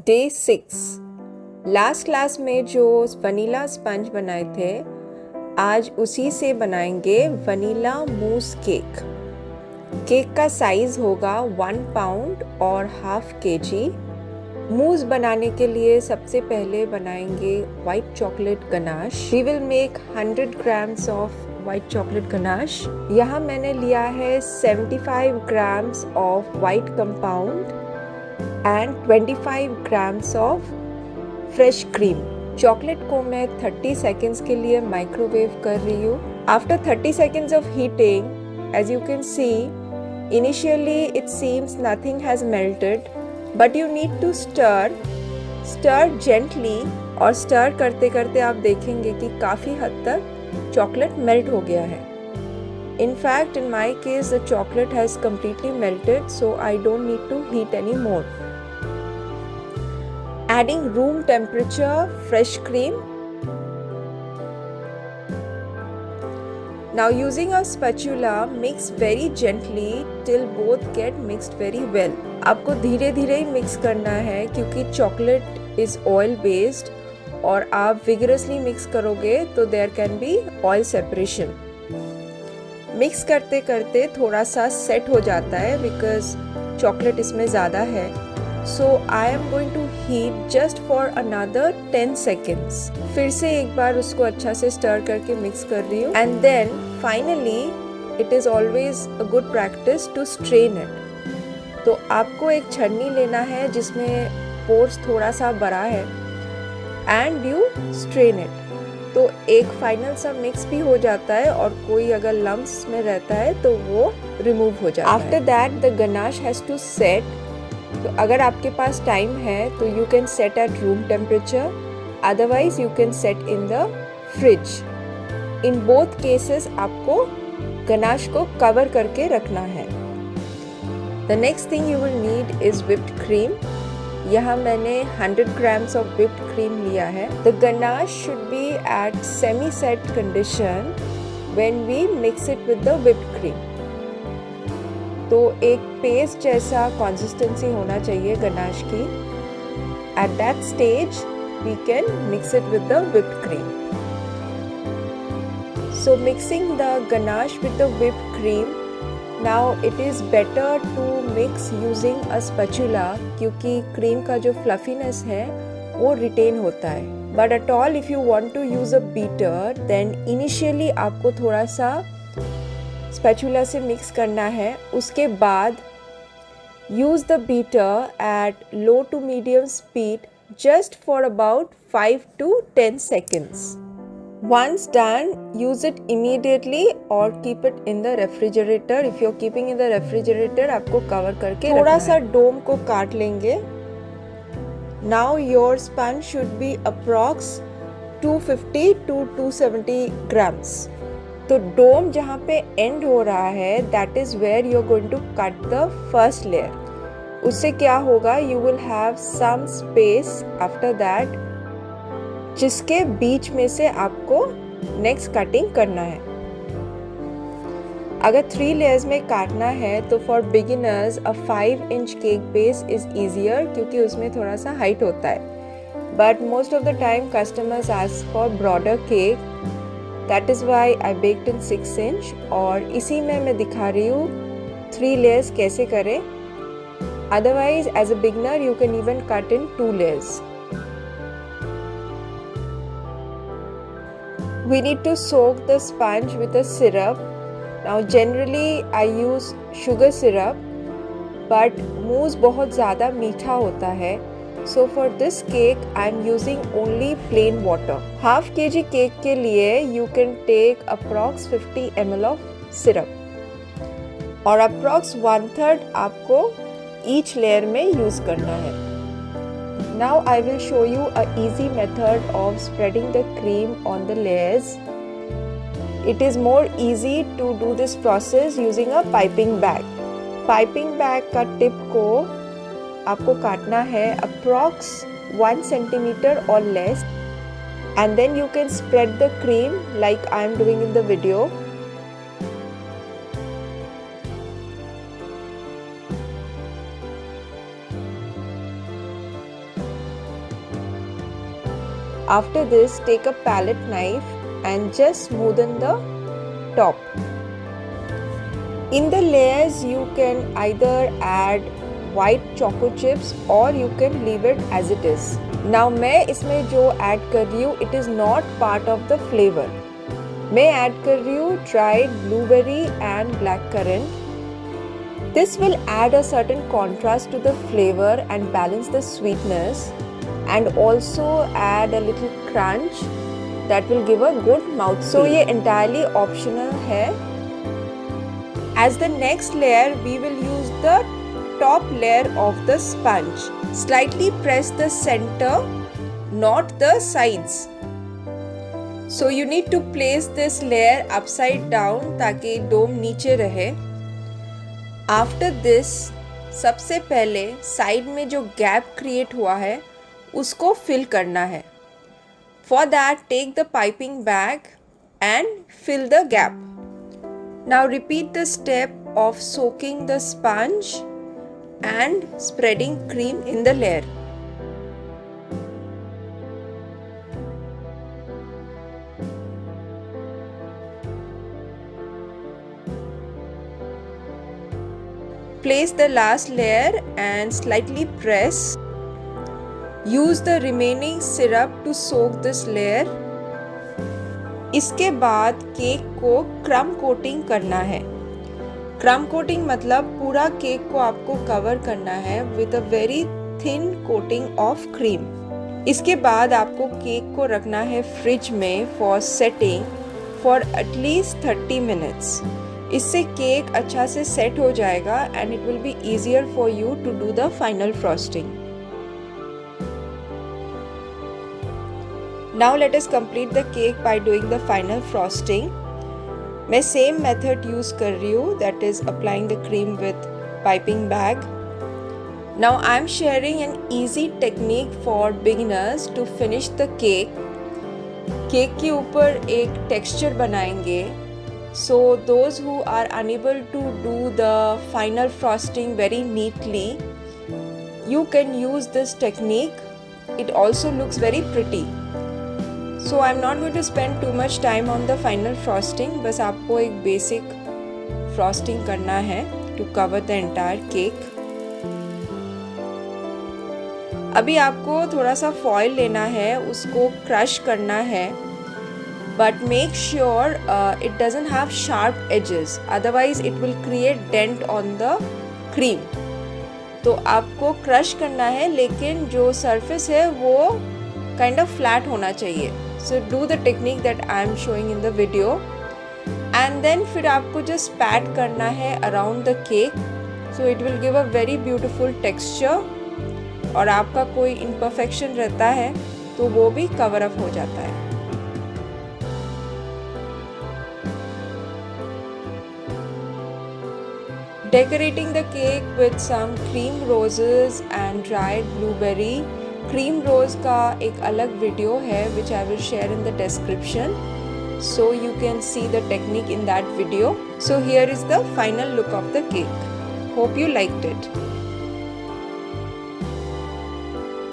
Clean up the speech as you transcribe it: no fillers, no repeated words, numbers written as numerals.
Day 6 last class में जो vanilla sponge बनाए थे, आज उसी से बनाएंगे वनीला मूस केक। केक का साइज होगा 1 पाउंड और हाफ केजी। मूस बनाने के लिए सबसे पहले बनाएंगे white chocolate ganache. We will make 100 grams of white chocolate ganache. यहाँ मैंने लिया है 75 grams of white compound and 25 grams of fresh cream. Chocolate को मैं 30 सेकेंड्स के लिए माइक्रोवेव कर रही हूँ। After 30 seconds of heating, as you can see, initially it seems nothing has melted, but you need to stir gently, और stir करते करते आप देखेंगे कि काफ़ी हद तक चॉकलेट मेल्ट हो गया है। In fact, in my case, the chocolate has completely melted, so I don't need to heat anymore. Adding room temperature fresh cream. Now using a spatula, mix very gently till both get mixed very well. आपको धीरे धीरे ही mix करना है क्योंकि chocolate is oil based, और आप vigorously mix करोगे तो there can be oil separation. Mix करते करते थोड़ा सा सेट हो जाता है बिकॉज चॉकलेट इसमें ज़्यादा है। So I am going to heat just for another 10 seconds। फिर से एक बार उसको अच्छा से स्टर करके मिक्स कर रही हूँ and then finally it is always a good practice to strain it. तो आपको एक छन्नी लेना है जिसमें पोर्स थोड़ा सा बड़ा है एंड यू स्ट्रेन इट। तो एक फाइनल सा मिक्स भी हो जाता है और कोई अगर लम्प्स में रहता है तो वो रिमूव हो जाता है। After that the ganache has to set. तो अगर आपके पास टाइम है तो you can set at room temperature, otherwise you can set in the fridge. In both cases आपको गनाश को कवर करके रखना है। The next thing you will need is whipped cream. यहाँ मैंने 100 grams of whipped cream लिया है। The ganache should be at semi-set condition when we mix it with the whipped cream. तो एक पेस्ट जैसा consistency होना चाहिए गनाश की। At that stage, we can mix it with the whipped cream. So mixing the ganache with the whipped cream. Now it is better to mix using a spatula क्योंकि cream का जो fluffiness है वो retain होता है। But at all if you want to use a beater, then initially आपको थोड़ा सा spatula से mix करना है। उसके बाद use the beater at low to medium speed just for about 5 to 10 seconds. Once done, use it immediately or keep it in the refrigerator. If you're keeping in the refrigerator, आपको cover करके थोड़ा सा डोम को काट लेंगे। Now your sponge should be approx 250 to 270 grams. तो डोम जहाँ पे end हो रहा है, that is where you're going to cut the first layer. उससे क्या होगा? You will have some space after that, जिसके बीच में से आपको नेक्स्ट कटिंग करना है। अगर 3 लेयर्स में काटना है तो for beginners a 5-inch cake base is easier क्योंकि उसमें थोड़ा सा हाइट होता है। But most of the time customers ask for broader cake, that is why I baked in 6 inch। और इसी में मैं दिखा रही हूँ 3 लेयर्स कैसे करें। Otherwise as a beginner you can even cut in 2 layers। We need to soak the sponge with a syrup. Now generally I use sugar syrup, but mousse बहुत ज़्यादा मीठा होता है, so for this cake I am using only plain water. Half kg cake के लिए you can take approx 50 ml of syrup और approx 1/3 आपको each layer में use करना है। Now I will show you a easy method of spreading the cream on the layers. It is more easy to do this process using a piping bag. Piping bag का tip को आपको काटना है approx 1 centimeter or less, and then you can spread the cream like I am doing in the video. After this, take a palette knife and just smoothen the top. In the layers, you can either add white choco chips or you can leave it as it is. Now मैं इसमें जो add कर रही हूँ, it is not part of the flavor. मैं add कर रही हूँ dried blueberry and blackcurrant. This will add a certain contrast to the flavor and balance the sweetness, and also add a little crunch that will give a good mouthfeel. So ये entirely optional है. As the next layer, we will use the top layer of the sponge. Slightly press the center, not the sides. So you need to place this layer upside down ताकि डोम नीचे रहे. After this, सबसे पहले side में जो gap create हुआ है उसको फिल करना है. For that, take the piping bag and fill the gap. Now repeat the step of soaking the sponge and spreading cream in the layer. Place the last layer and slightly press. Use the remaining syrup to soak this layer. इसके बाद cake को क्रम coating करना है. क्रम coating मतलब पूरा cake को आपको कवर करना है with a very thin coating of cream. इसके बाद आपको केक को रखना है फ्रिज में for setting for at least 30 minutes. इससे केक अच्छा से सेट हो जाएगा and it will be easier for you to do the final frosting. Now let us complete the cake by doing the final frosting. मैं same method use कर रही हूँ, that is applying the cream with piping bag. Now I am sharing an easy technique for beginners to finish the cake. Cake के ऊपर एक texture बनाएंगे. So those who are unable to do the final frosting very neatly, you can use this technique. It also looks very pretty. So I'm not going to spend too much time on the final frosting. बस आपको एक basic frosting करना है to cover the entire cake. अभी आपको थोड़ा सा foil लेना है, उसको crush करना है. But make sure it doesn't have sharp edges, otherwise it will create dent on the cream. तो आपको क्रश करना है लेकिन जो सरफेस है वो kind of flat होना चाहिए. So do the technique that I am showing in the video. And then फिर आपको just pat करना है around the cake. So it will give a very beautiful texture. और आपका कोई imperfection रहता है तो वो भी cover up हो जाता है. Decorating the cake with some cream roses and dried blueberry. Cream rose का एक अलग वीडियो है which I will share in the description, so you can see the technique in that video. So here is the final look of the cake. Hope you liked it.